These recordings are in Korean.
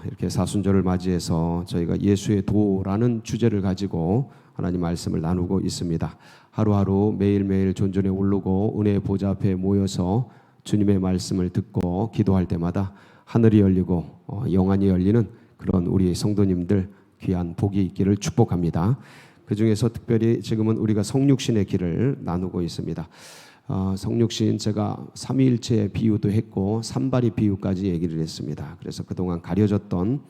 이렇게 사순절을 맞이해서 저희가 예수의 도라는 주제를 가지고 하나님 말씀을 나누고 있습니다. 하루하루 매일매일 존전에 오르고 은혜의 보좌 앞에 모여서 주님의 말씀을 듣고 기도할 때마다 하늘이 열리고 영안이 열리는 그런 우리 성도님들 귀한 복이 있기를 축복합니다. 그 중에서 특별히 지금은 우리가 성육신의 길을 나누고 있습니다. 성육신 제가 삼위일체의 비유도 했고 산발이 비유까지 얘기를 했습니다. 그래서 그동안 가려졌던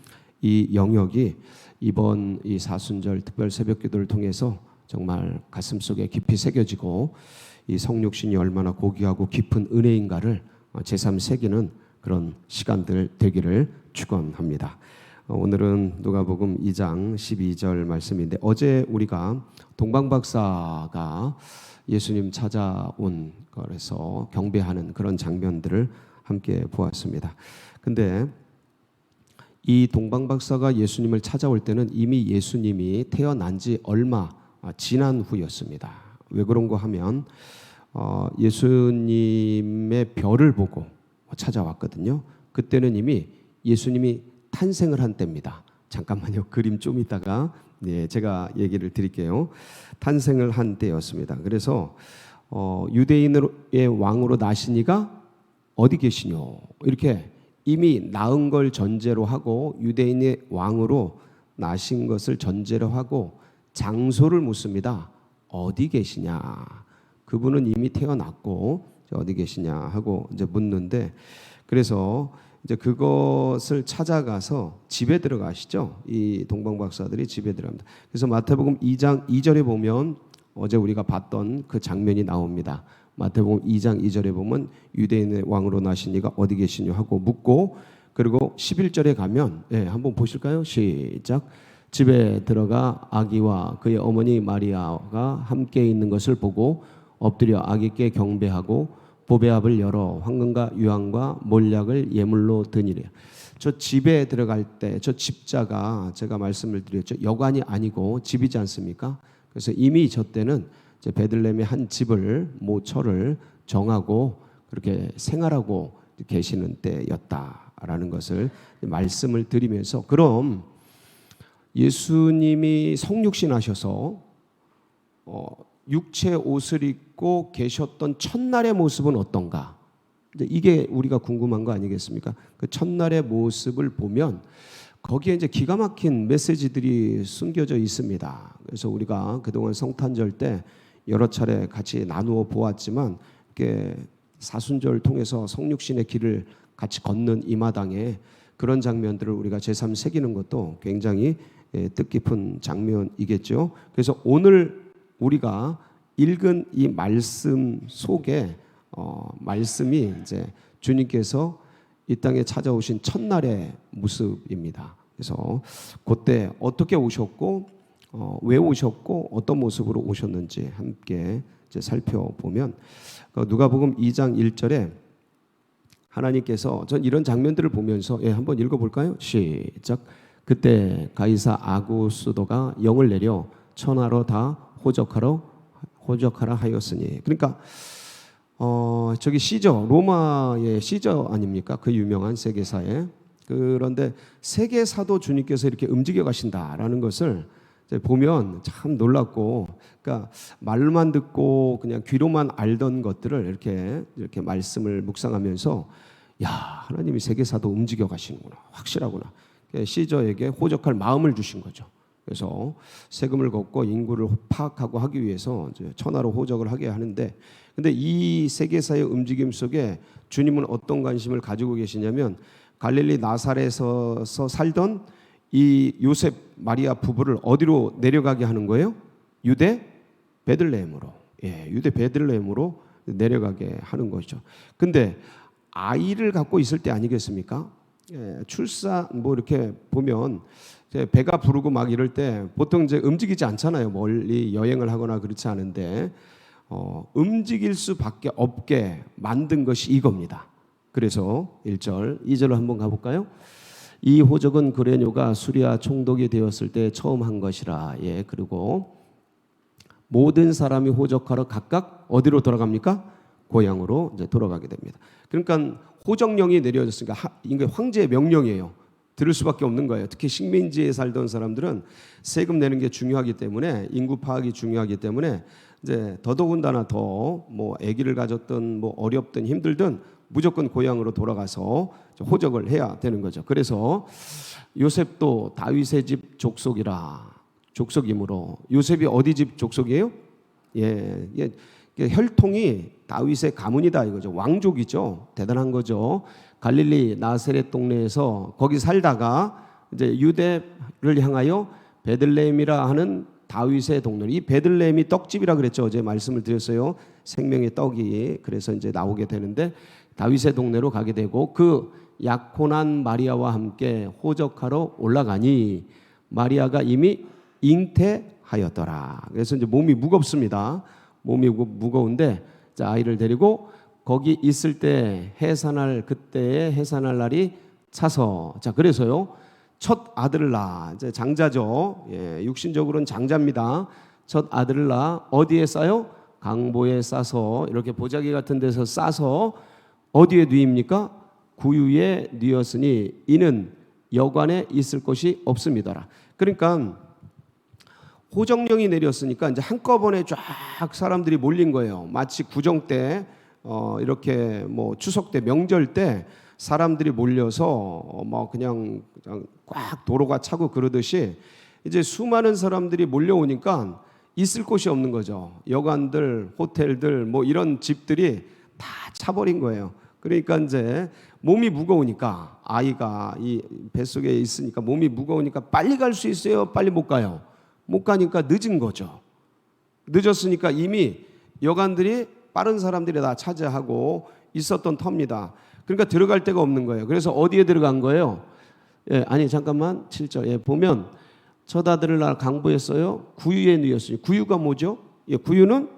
이 영역이 이번 이 사순절 특별 새벽기도를 통해서 정말 가슴속에 깊이 새겨지고 이 성육신이 얼마나 고귀하고 깊은 은혜인가를 제3 새기는 그런 시간들 되기를 축원합니다. 오늘은 누가복음 2장 12절 말씀인데, 어제 우리가 동방박사가 예수님 찾아온 거에서 경배하는 그런 장면들을 함께 보았습니다. 근데 이 동방박사가 예수님을 찾아올 때는 이미 예수님이 태어난 지 얼마 지난 후였습니다. 왜 그런가 하면 예수님의 별을 보고 찾아왔거든요. 그때는 이미 예수님이 탄생을 한 때입니다. 잠깐만요. 그림 좀 이따가 제가 얘기를 드릴게요. 탄생을 한 때였습니다. 그래서 유대인의 왕으로 나시니가 어디 계시뇨? 이렇게 이미 낳은 걸 전제로 하고 유대인의 왕으로 나신 것을 전제로 하고 장소를 묻습니다. 어디 계시냐? 그분은 이미 태어났고 어디 계시냐 하고 이제 묻는데, 그래서 이제 그것을 찾아가서 집에 들어가시죠. 이 동방박사들이 집에 들어갑니다. 그래서 마태복음 2장 2절에 보면 어제 우리가 봤던 그 장면이 나옵니다. 마태복음 2장 2절에 보면 유대인의 왕으로 나신 이가 어디 계시냐 하고 묻고, 그리고 11절에 가면 한번 보실까요? 시작. 집에 들어가 아기와 그의 어머니 마리아가 함께 있는 것을 보고 엎드려 아기께 경배하고 보배압을 열어 황금과 유황과 몰약을 예물로 드니래. 저 집에 들어갈 때 저 집자가 제가 말씀을 드렸죠. 여관이 아니고 집이지 않습니까? 그래서 이미 저 때는 이제 베들레헴의 한 집을 모처를 정하고 그렇게 생활하고 계시는 때였다라는 것을 말씀을 드리면서, 그럼 예수님이 성육신 하셔서 육체 옷을 입고 계셨던 첫날의 모습은 어떤가? 이게 우리가 궁금한 거 아니겠습니까? 그 첫날의 모습을 보면 거기에 이제 기가 막힌 메시지들이 숨겨져 있습니다. 그래서 우리가 그동안 성탄절 때 여러 차례 같이 나누어 보았지만, 이렇게 사순절 통해서 성육신의 길을 같이 걷는 이 마당에 그런 장면들을 우리가 제3 새기는 것도 굉장히 뜻깊은 장면이겠죠. 그래서 오늘 우리가 읽은 이 말씀 속에 말씀이 이제 주님께서 이 땅에 찾아오신 첫날의 모습입니다. 그래서 그때 어떻게 오셨고 왜 오셨고 어떤 모습으로 오셨는지 함께 이제 살펴보면, 누가복음 2장 1절에 하나님께서, 전 이런 장면들을 보면서 한번 읽어볼까요? 시작. 그때 가이사 아구스도가 영을 내려 천하로 다 호적하라 하였으니. 그러니까 저기 시저, 로마의 시저 아닙니까? 그 유명한 세계사에. 그런데 세계사도 주님께서 이렇게 움직여 가신다라는 것을 보면 참 놀랍고, 그러니까 말만 듣고 그냥 귀로만 알던 것들을 이렇게 말씀을 묵상하면서, 야, 하나님이 세계사도 움직여 가시는구나, 확실하구나. 시저에게 호적할 마음을 주신 거죠. 그래서 세금을 걷고 인구를 파악하고 하기 위해서 이제 천하로 호적을 하게 하는데, 근데 이 세계사의 움직임 속에 주님은 어떤 관심을 가지고 계시냐면, 갈릴리 나사렛에서 살던 이 요셉 마리아 부부를 어디로 내려가게 하는 거예요? 유대 베들레헴으로. 유대 베들레헴으로 내려가게 하는 것이죠. 근데 아이를 갖고 있을 때 아니겠습니까? 출산 이렇게 보면 배가 부르고 막 이럴 때 보통 이제 움직이지 않잖아요. 멀리 여행을 하거나 그렇지 않은데 움직일 수밖에 없게 만든 것이 이겁니다. 그래서 1절, 2절로 한번 가볼까요? 이 호적은 그레뇨가 수리아 총독이 되었을 때 처음 한 것이라. 그리고 모든 사람이 호적하러 각각 어디로 돌아갑니까? 고향으로 이제 돌아가게 됩니다. 그러니까 호적령이 내려졌으니까 이게 황제의 명령이에요. 들을 수밖에 없는 거예요. 특히 식민지에 살던 사람들은 세금 내는 게 중요하기 때문에, 인구 파악이 중요하기 때문에 이제 더더군다나 더 뭐 아기를 가졌든 뭐 어렵든 힘들든 무조건 고향으로 돌아가서 호적을 해야 되는 거죠. 그래서 요셉도 다윗의 집 족속이라, 족속이므로. 요셉이 어디 집 족속이에요? 예, 혈통이 다윗의 가문이다 이거죠. 왕족이죠. 대단한 거죠. 갈릴리 나사렛 동네에서 거기 살다가 이제 유대를 향하여 베들레헴이라 하는 다윗의 동네. 이 베들레헴이 떡집이라 그랬죠. 어제 말씀을 드렸어요. 생명의 떡이. 그래서 이제 나오게 되는데 다윗의 동네로 가게 되고, 그 약혼한 마리아와 함께 호적하러 올라가니 마리아가 이미 잉태하였더라. 그래서 이제 몸이 무겁습니다. 몸이 무거운데, 자, 아이를 데리고 거기 있을 때 해산할, 그때의 해산할 날이 차서, 자, 그래서요 첫 아들을 낳아. 이제 장자죠. 예, 육신적으로는 장자입니다. 첫 아들을 낳아 어디에 싸요? 강보에 싸서, 이렇게 보자기 같은 데서 싸서 어디에 뉘입니까? 구유에 뉘었으니 이는 여관에 있을 곳이 없습니다. 그러니까 호정령이 내렸으니까 이제 한꺼번에 쫙 사람들이 몰린 거예요. 마치 구정 때 이렇게 뭐 추석 때, 명절 때 사람들이 몰려서 뭐 그냥 꽉 도로가 차고 그러듯이 이제 수많은 사람들이 몰려오니까 있을 곳이 없는 거죠. 여관들, 호텔들, 뭐 이런 집들이 다 차버린 거예요. 그러니까 이제 몸이 무거우니까, 아이가 이 뱃속에 있으니까 몸이 무거우니까 빨리 갈 수 있어요? 빨리 못 가요? 못 가니까 늦은 거죠. 늦었으니까 이미 여관들이, 빠른 사람들이 다 차지하고 있었던 터입니다. 그러니까 들어갈 데가 없는 거예요. 그래서 어디에 들어간 거예요? 예, 아니 잠깐만 7절 예, 보면 첫 아들을 낳아 강보에 써요. 구유에 뉘었어요. 구유가 뭐죠? 예, 구유는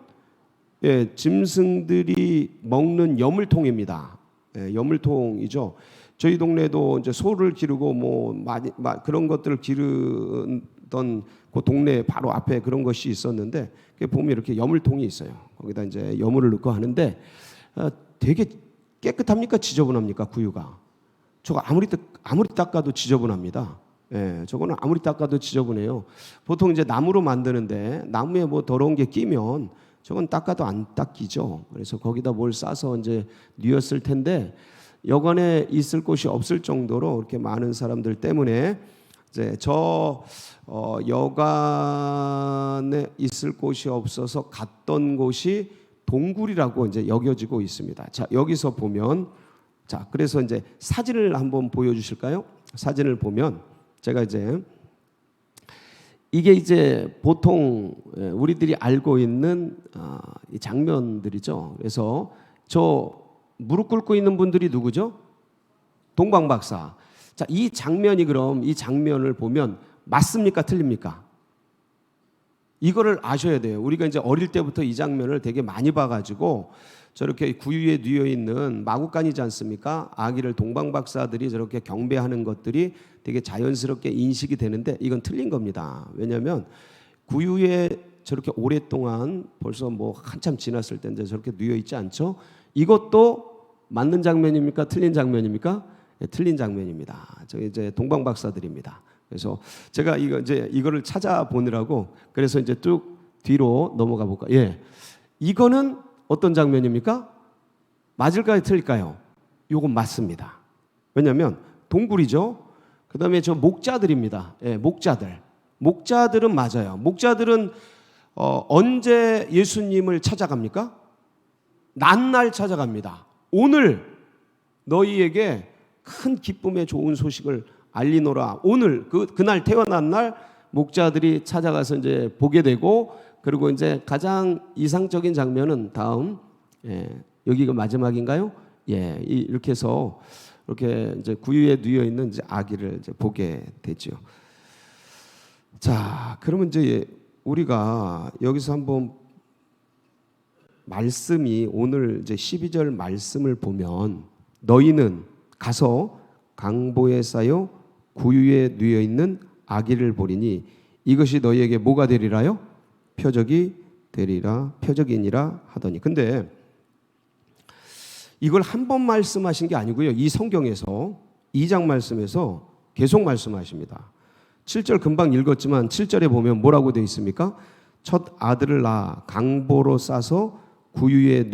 예, 짐승들이 먹는 여물통입니다. 예, 여물통이죠. 저희 동네도 이제 소를 기르고 뭐 많이 그런 것들을 기르던 그 동네 바로 앞에 그런 것이 있었는데, 보면 이렇게 여물통이 있어요. 거기다 이제 여물을 넣고 하는데 되게 깨끗합니까? 지저분합니까? 구유가. 저거 아무리 닦아도 지저분합니다. 예, 저거는 아무리 닦아도 지저분해요. 보통 이제 나무로 만드는데 나무에 뭐 더러운 게 끼면 저건 닦아도 안 닦이죠. 그래서 거기다 뭘 싸서 이제 뉘었을 텐데 여관에 있을 곳이 없을 정도로 이렇게 많은 사람들 때문에 이제 여관에 있을 곳이 없어서 갔던 곳이 동굴이라고 이제 여겨지고 있습니다. 자, 여기서 보면, 자, 그래서 이제 사진을 한번 보여주실까요? 사진을 보면 제가 이제 이게 이제 보통 우리들이 알고 있는 이 장면들이죠. 그래서 저 무릎 꿇고 있는 분들이 누구죠? 동방박사. 자, 이 장면이, 그럼 이 장면을 보면 맞습니까? 틀립니까? 이거를 아셔야 돼요. 우리가 이제 어릴 때부터 이 장면을 되게 많이 봐가지고 저렇게 구유에 뉘어 있는 마구간이지 않습니까? 아기를 동방박사들이 저렇게 경배하는 것들이 되게 자연스럽게 인식이 되는데 이건 틀린 겁니다. 왜냐하면 구유에 저렇게 오랫동안, 벌써 뭐 한참 지났을 때인데 저렇게 뉘어 있지 않죠? 이것도 맞는 장면입니까? 틀린 장면입니까? 네, 틀린 장면입니다. 저 이제 동방박사들입니다. 그래서 제가 이거를 찾아보느라고 그래서 이제 쭉 뒤로 넘어가 볼까. 예, 이거는 어떤 장면입니까? 맞을까요? 틀릴까요? 이건 맞습니다. 왜냐하면 동굴이죠. 그다음에 저 목자들입니다. 예, 목자들은 맞아요. 목자들은 언제 예수님을 찾아갑니까? 난날 찾아갑니다. 오늘 너희에게 큰 기쁨의 좋은 소식을 알리노라. 오늘 그날 태어난 날 목자들이 찾아가서 이제 보게 되고, 그리고 이제 가장 이상적인 장면은 다음, 예, 여기가 마지막인가요? 예, 이렇게 해서 이렇게 이제 구유에 뉘어 있는 이제 아기를 이제 보게 되죠. 자, 그러면 이제 우리가 여기서 한번 말씀이, 오늘 이제 12절 말씀을 보면 너희는 가서 강보에 쌓여 구유에 뉘어 있는 아기를 보리니 이것이 너희에게 뭐가 되리라요? 표적이 되리라, 표적이니라 하더니. 근데 이걸 한 번 말씀하신 게 아니고요. 이 성경에서 2장 말씀에서 계속 말씀하십니다. 7절 금방 읽었지만 7절에 보면 뭐라고 되어 있습니까? 첫 아들을 낳아 강보로 싸서 구유에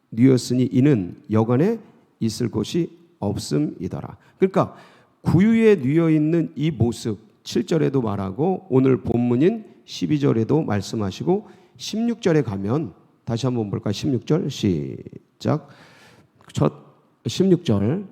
뉘었으니 이는 여관에 있을 곳이 없음이더라. 그러니까 구유에 뉘어 있는 이 모습 7절에도 말하고 오늘 본문인 12절에도 말씀하시고 16절에 가면 다시 한번 볼까요? 16절 시작. 첫 16절,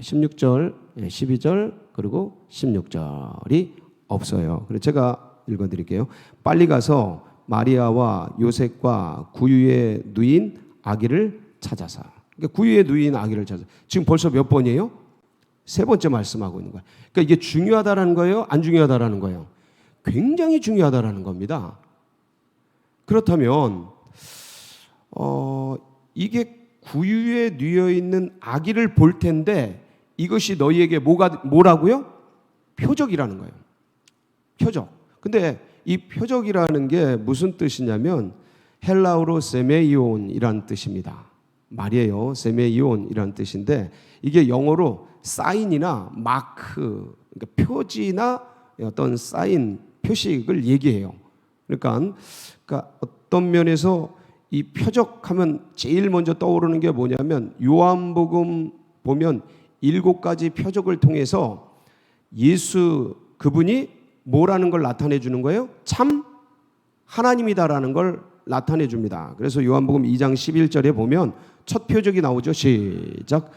16절, 12절 그리고 16절이 없어요. 그래서 제가 읽어드릴게요. 빨리 가서 마리아와 요셉과 구유에 누인 아기를 찾아서. 그러니까 구유에 누인 아기를 찾아. 지금 벌써 몇 번이에요? 세 번째 말씀하고 있는 거예요. 그러니까 이게 중요하다라는 거예요? 안 중요하다라는 거예요? 굉장히 중요하다라는 겁니다. 그렇다면 이게 구유에 뉘어 있는 아기를 볼 텐데 이것이 너희에게 뭐라고요? 표적이라는 거예요. 표적. 근데 이 표적이라는 게 무슨 뜻이냐면 헬라어로 세메이온이라는 뜻입니다. 말이에요. 세메이온이라는 뜻인데 이게 영어로 사인이나 마크, 그러니까 표지나 어떤 사인, 표식을 얘기해요. 그러니까 어떤 면에서 이 표적하면 제일 먼저 떠오르는 게 뭐냐면 요한복음 보면 7가지 표적을 통해서 예수 그분이 뭐라는 걸 나타내 주는 거예요? 참 하나님이다라는 걸 나타내 줍니다. 그래서 요한복음 2장 11절에 보면 첫 표적이 나오죠. 시작.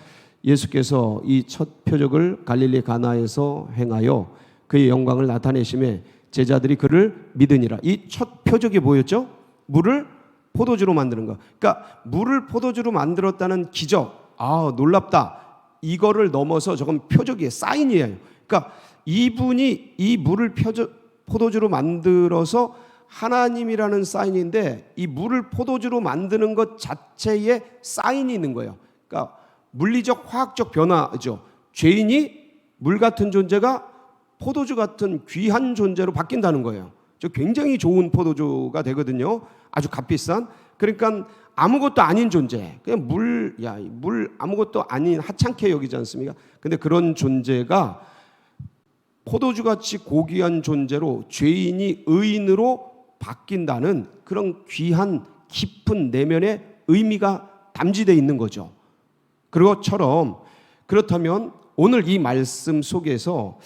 예수께서 이 첫 표적을 갈릴리 가나에서 행하여 그의 영광을 나타내심에 제자들이 그를 믿으니라. 이 첫 표적이 뭐였죠? 물을 포도주로 만드는 거. 그러니까 물을 포도주로 만들었다는 기적. 아, 놀랍다. 이거를 넘어서 저건 표적이에요. 사인이에요. 그러니까 이분이 이 물을 포도주로 만들어서 하나님이라는 사인인데 이 물을 포도주로 만드는 것 자체에 사인이 있는 거예요. 그러니까 물리적 화학적 변화죠. 죄인이 물 같은 존재가 포도주 같은 귀한 존재로 바뀐다는 거예요. 저 굉장히 좋은 포도주가 되거든요. 아주 값비싼. 그러니까 아무것도 아닌 존재. 그냥 물 아무것도 아닌 하찮게 여기지 않습니까? 근데 그런 존재가 포도주같이 고귀한 존재로 죄인이 의인으로 바뀐다는 그런 귀한 깊은 내면의 의미가 담지되어 있는 거죠. 그렇다면 오늘 이 말씀 속에서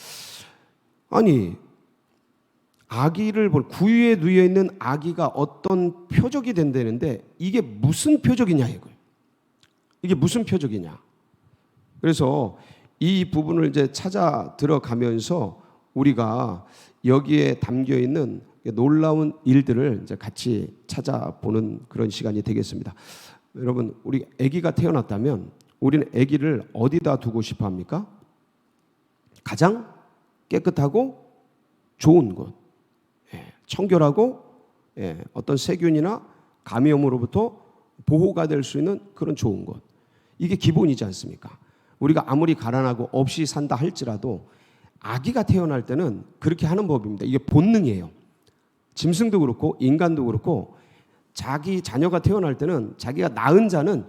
아기를 구유에 누워 있는 아기가 어떤 표적이 된다는데 이게 무슨 표적이냐 이거예요. 이게 무슨 표적이냐. 그래서 이 부분을 이제 찾아 들어가면서 우리가 여기에 담겨 있는 놀라운 일들을 이제 같이 찾아보는 그런 시간이 되겠습니다. 여러분, 우리 아기가 태어났다면 우리는 아기를 어디다 두고 싶어 합니까? 가장 깨끗하고 좋은 곳, 청결하고 어떤 세균이나 감염으로부터 보호가 될 수 있는 그런 좋은 곳. 이게 기본이지 않습니까? 우리가 아무리 가난하고 없이 산다 할지라도 아기가 태어날 때는 그렇게 하는 법입니다. 이게 본능이에요. 짐승도 그렇고 인간도 그렇고 자기 자녀가 태어날 때는 자기가 낳은 자는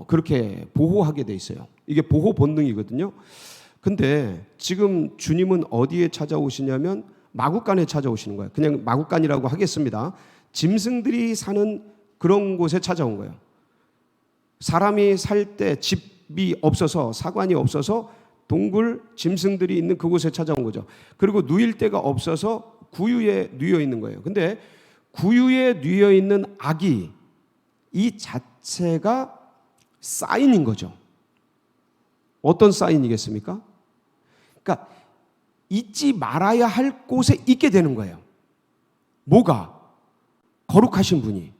그렇게 보호하게 돼 있어요. 이게 보호 본능이거든요. 근데 지금 주님은 어디에 찾아오시냐면 마구간에 찾아오시는 거예요. 그냥 마구간이라고 하겠습니다. 짐승들이 사는 그런 곳에 찾아온 거예요. 사람이 살 때 집이 없어서 사관이 없어서 동굴 짐승들이 있는 그곳에 찾아온 거죠. 그리고 누일 데가 없어서 구유에 누워 있는 거예요. 근데 구유에 누워 있는 아기 이 자체가 사인인 거죠. 어떤 사인이겠습니까? 그러니까 잊지 말아야 할 곳에 있게 되는 거예요. 뭐가? 거룩하신 분이,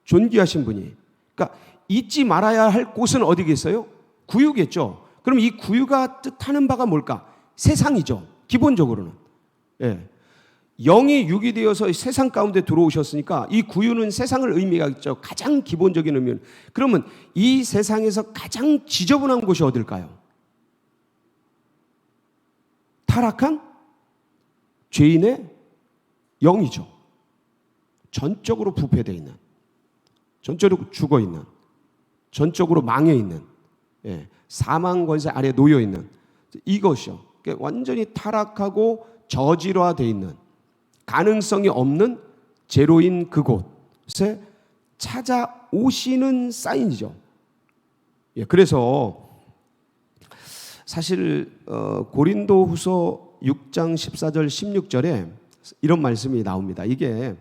존귀하신 분이. 그러니까 잊지 말아야 할 곳은 어디겠어요? 구유겠죠. 그럼 이 구유가 뜻하는 바가 뭘까? 세상이죠. 기본적으로는. 영이 육이 되어서 세상 가운데 들어오셨으니까 이 구유는 세상을 의미가 있죠. 가장 기본적인 의미는. 그러면 이 세상에서 가장 지저분한 곳이 어딜까요? 타락한 죄인의 영이죠. 전적으로 부패되어 있는, 전적으로 죽어 있는, 전적으로 망해 있는, 사망 권세 아래 놓여 있는, 이것이요. 그러니까 완전히 타락하고 저질화되어 있는 가능성이 없는 제로인 그곳에 찾아오시는 사인이죠. 예, 그래서 사실 고린도후서 6장 14절 16절에 이런 말씀이 나옵니다. 이게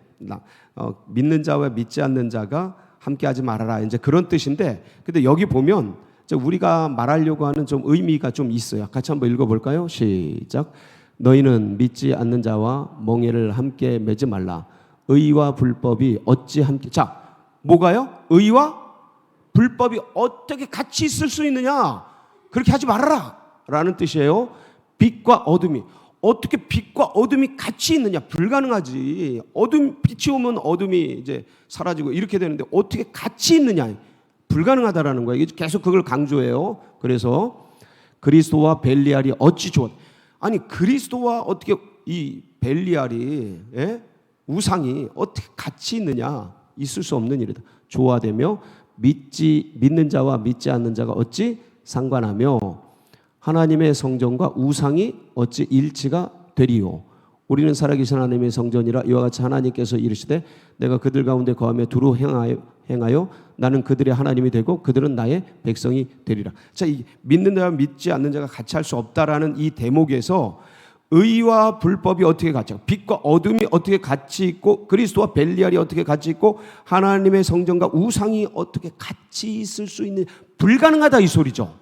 믿는 자와 믿지 않는 자가 함께하지 말아라, 이제 그런 뜻인데, 근데 여기 보면 우리가 말하려고 하는 좀 의미가 좀 있어요. 같이 한번 읽어볼까요? 시작. 너희는 믿지 않는 자와 멍에를 함께 매지 말라. 의와 불법이 어찌 함께. 자, 뭐가요? 의와 불법이 어떻게 같이 있을 수 있느냐? 그렇게 하지 말아라 라는 뜻이에요. 빛과 어둠이 어떻게 빛과 어둠이 같이 있느냐? 불가능하지. 빛이 오면 어둠이 이제 사라지고 이렇게 되는데 어떻게 같이 있느냐? 불가능하다라는 거예요. 계속 그걸 강조해요. 그래서 그리스도와 벨리알이 어찌 좋아? 아니, 그리스도와 어떻게 이 벨리알이, 예? 우상이 어떻게 같이 있느냐? 있을 수 없는 일이다. 조화되며 믿는 자와 믿지 않는 자가 어찌 상관하며 하나님의 성전과 우상이 어찌 일치가 되리요. 우리는 살아계신 하나님의 성전이라 이와 같이 하나님께서 이르시되 내가 그들 가운데 거하며 두루 행하여 나는 그들의 하나님이 되고 그들은 나의 백성이 되리라. 자, 이 믿는 자와 믿지 않는 자가 같이 할 수 없다라는 이 대목에서 의와 불법이 어떻게 같이 있고 빛과 어둠이 어떻게 같이 있고 그리스도와 벨리알이 어떻게 같이 있고 하나님의 성전과 우상이 어떻게 같이 있을 수 있는, 불가능하다 이 소리죠.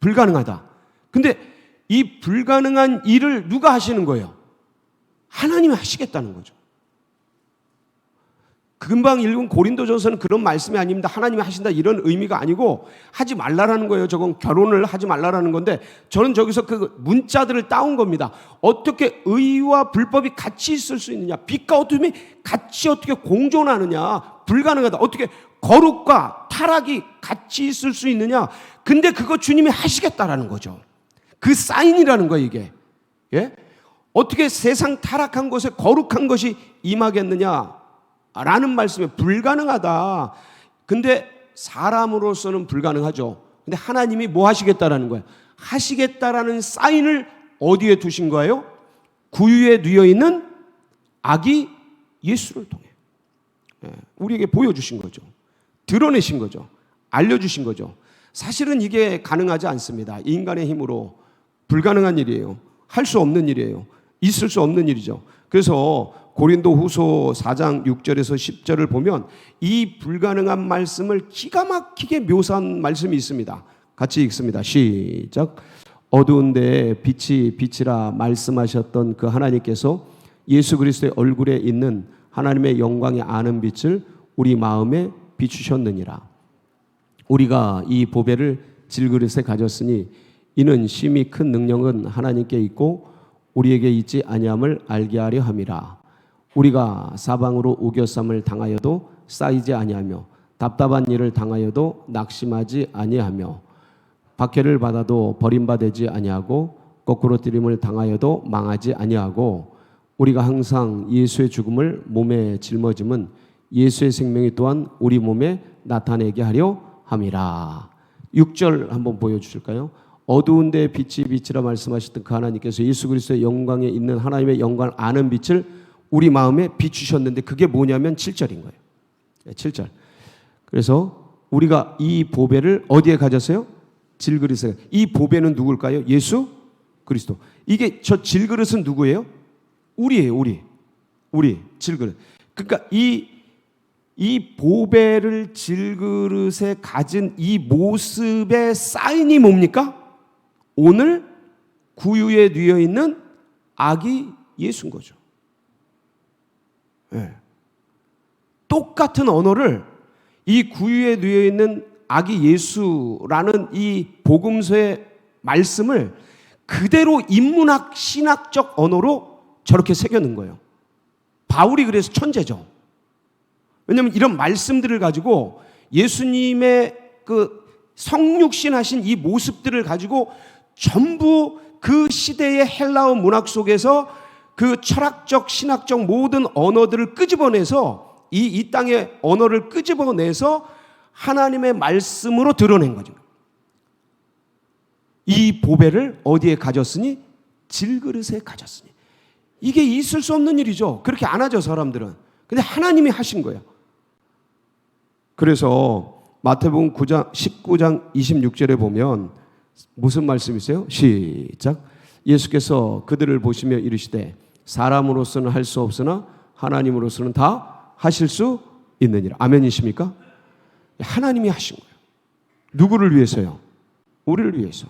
불가능하다. 근데 이 불가능한 일을 누가 하시는 거예요? 하나님이 하시겠다는 거죠. 금방 읽은 고린도전서는 그런 말씀이 아닙니다. 하나님이 하신다 이런 의미가 아니고 하지 말라라는 거예요. 저건 결혼을 하지 말라라는 건데 저는 저기서 그 문자들을 따온 겁니다. 어떻게 의와 불법이 같이 있을 수 있느냐? 빛과 어둠이 같이 어떻게 공존하느냐? 불가능하다. 어떻게 거룩과 타락이 같이 있을 수 있느냐? 근데 그거 주님이 하시겠다라는 거죠. 그 사인이라는 거예요, 이게. 예? 어떻게 세상 타락한 곳에 거룩한 것이 임하겠느냐? 라는 말씀에 불가능하다. 근데 사람으로서는 불가능하죠. 근데 하나님이 뭐 하시겠다라는 거예요? 하시겠다라는 사인을 어디에 두신 거예요? 구유에 누여있는 아기 예수를 통해 우리에게 보여주신 거죠. 드러내신 거죠. 알려주신 거죠. 사실은 이게 가능하지 않습니다. 인간의 힘으로 불가능한 일이에요. 할 수 없는 일이에요. 있을 수 없는 일이죠. 그래서 고린도후서 4장 6절에서 10절을 보면 이 불가능한 말씀을 기가 막히게 묘사한 말씀이 있습니다. 같이 읽습니다. 시작. 어두운 데에 빛이 빛이라 말씀하셨던 그 하나님께서 예수 그리스도의 얼굴에 있는 하나님의 영광의 아는 빛을 우리 마음에 비추셨느니라. 우리가 이 보배를 질그릇에 가졌으니 이는 심히 큰 능력은 하나님께 있고 우리에게 있지 아니함을 알게 하려 함이라. 우리가 사방으로 우겨쌈을 당하여도 쌓이지 아니하며 답답한 일을 당하여도 낙심하지 아니하며 박해를 받아도 버림받지 아니하고 거꾸로 뜨림을 당하여도 망하지 아니하고 우리가 항상 예수의 죽음을 몸에 짊어짐은 예수의 생명이 또한 우리 몸에 나타내게 하려 함이라. 6절 한번 보여주실까요? 어두운 데에 빛이 빛이라 말씀하셨던 그 하나님께서 예수 그리스도의 영광에 있는 하나님의 영광을 아는 빛을 우리 마음에 비추셨는데 그게 뭐냐면 7절인 거예요. 7절. 그래서 우리가 이 보배를 어디에 가졌어요? 질그릇에. 이 보배는 누굴까요? 예수 그리스도. 이게 저 질그릇은 누구예요? 우리예요. 우리 질그릇. 그러니까 이 보배를 질그릇에 가진 이 모습의 사인이 뭡니까? 오늘 구유에 누여 있는 아기 예수인 거죠. 네. 똑같은 언어를 이 구유에 누여 있는 아기 예수라는 이 복음서의 말씀을 그대로 인문학 신학적 언어로 저렇게 새겨놓은 거예요. 바울이 그래서 천재죠. 왜냐하면 이런 말씀들을 가지고 예수님의 그 성육신 하신 이 모습들을 가지고 전부 그 시대의 헬라어 문학 속에서 그 철학적 신학적 모든 언어들을 끄집어내서 이 땅의 언어를 끄집어내서 하나님의 말씀으로 드러낸 거죠. 이 보배를 어디에 가졌으니? 질그릇에 가졌으니. 이게 있을 수 없는 일이죠. 그렇게 안 하죠, 사람들은. 근데 하나님이 하신 거예요. 그래서 마태복음 19장 26절에 보면 무슨 말씀이세요? 시작. 예수께서 그들을 보시며 이르시되 사람으로서는 할 수 없으나 하나님으로서는 다 하실 수 있느니라. 아멘이십니까? 하나님이 하신 거예요. 누구를 위해서요? 우리를 위해서.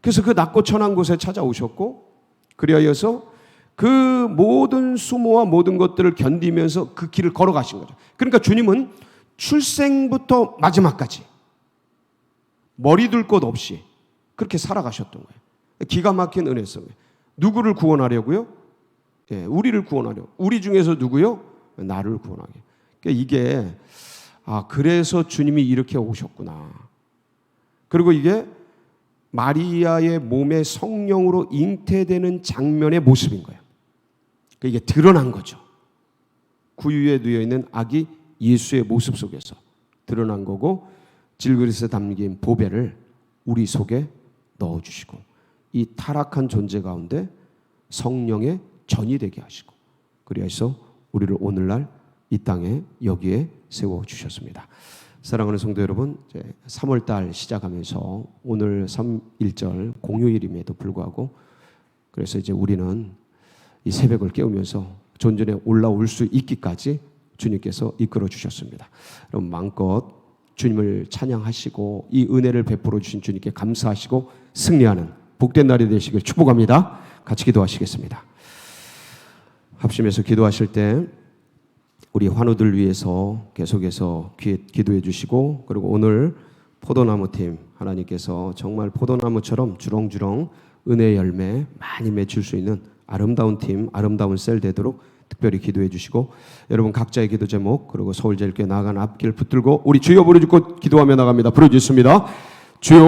그래서 그 낮고 천한 곳에 찾아오셨고, 그리하여서 그 모든 수모와 모든 것들을 견디면서 그 길을 걸어가신 거죠. 그러니까 주님은 출생부터 마지막까지 머리 둘 것 없이 그렇게 살아가셨던 거예요. 기가 막힌 은혜성. 누구를 구원하려고요? 예, 우리를 구원하려고. 우리 중에서 누구요? 나를 구원하게. 그러니까 이게 그래서 주님이 이렇게 오셨구나. 그리고 이게 마리아의 몸에 성령으로 잉태되는 장면의 모습인 거예요. 그러니까 이게 드러난 거죠. 구유에 누워 있는 아기 예수의 모습 속에서 드러난 거고, 질그릇에 담긴 보배를 우리 속에 넣어주시고, 이 타락한 존재 가운데 성령의 전이 되게 하시고, 그래서 우리를 오늘날 이 땅에 여기에 세워주셨습니다. 사랑하는 성도 여러분, 이제 3월달 시작하면서 오늘 3.1절 공휴일임에도 불구하고, 그래서 이제 우리는 이 새벽을 깨우면서 존전에 올라올 수 있기까지 주님께서 이끌어 주셨습니다. 여러분 마음껏 주님을 찬양하시고 이 은혜를 베풀어 주신 주님께 감사하시고 승리하는 복된 날이 되시길 축복합니다. 같이 기도하시겠습니다. 합심해서 기도하실 때 우리 환우들 위해서 계속해서 기도해 주시고, 그리고 오늘 포도나무 팀 하나님께서 정말 포도나무처럼 주렁주렁 은혜의 열매 많이 맺힐 수 있는 아름다운 팀, 아름다운 셀 되도록 특별히 기도해 주시고, 여러분 각자의 기도 제목, 그리고 서울제일교회 나아가는 앞길 붙들고 우리 주여 부르짖고 기도하며 나갑니다. 부르짖습니다. 주여